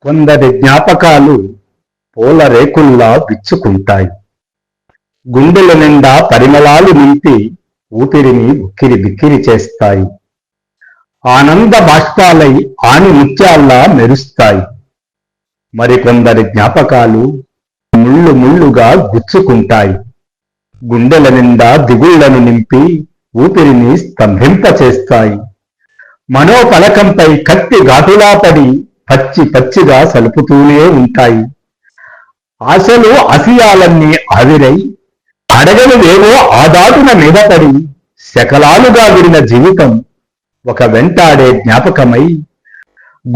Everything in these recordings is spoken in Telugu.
కొందరి జ్ఞాపకాలు పూల రేకుల్లా విచ్చుకుంటాయి. గుండెల నిండా పరిమళాలు నింపి ఊపిరిని ఉక్కిరి బిక్కిరి చేస్తాయి. ఆనంద బాష్పాలై ఆని ముత్యాల్లా మెరుస్తాయి. మరికొందరి జ్ఞాపకాలు ముళ్ళు ముళ్ళుగా గుచ్చుకుంటాయి. గుండెల నిండా దిగుళ్లను నింపి ఊపిరిని స్తంభింపచేస్తాయి. మనోపలకంపై కత్తి ఘాటులా పడి పచ్చి పచ్చిగా సలుపుతూనే ఉంటాయి. ఆశలు ఆశయాలన్నీ ఆవిరై అడగలువేవో ఆదాటున మీదపడి శకలాలుగా విడిన జీవితం ఒక వెంటాడే జ్ఞాపకమై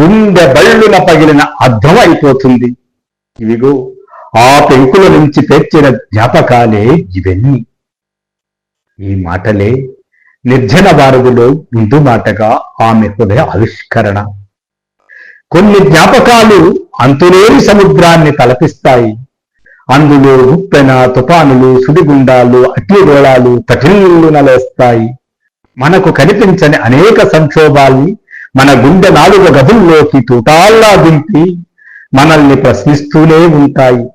గుండె బళ్ళున పగిలిన అర్థం అయిపోతుంది. ఇవిగో ఆ పెంకుల నుంచి తెచ్చిన జ్ఞాపకాలే ఇవన్నీ. ఈ మాటలే నిర్జన వారధిలో ముందు మాటగా ఆమె హృదయ ఆవిష్కరణ. కొన్ని జ్ఞాపకాలు అంతులేని సముద్రాన్ని తలపిస్తాయి. అందులో ఉప్పెన, తుఫానులు, సుడిగుండాలు, అగ్నిగోళాలు కఠిల్లున లేస్తాయి. మనకు కనిపించని అనేక సంక్షోభాల్ని మన గుండె నాలుగు గదుల్లోకి తూటాల్లా దింపి మనల్ని ప్రశ్నిస్తూనే ఉంటాయి.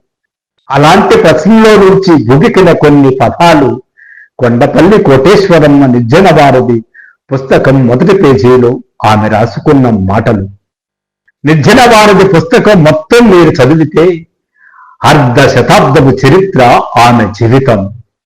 అలాంటి ప్రశ్నలో నుంచి గుబికిన కొన్ని పదాలు కొండపల్లి కోటేశ్వరమ్మ నిర్జన వారధి పుస్తకం మొదటి పేజీలో ఆమె రాసుకున్న మాటలు. నిర్జన వారధి పుస్తకం మొత్తం మీరు చదివితే అర్ధ శతాబ్దపు చరిత్ర ఆమె జీవితం.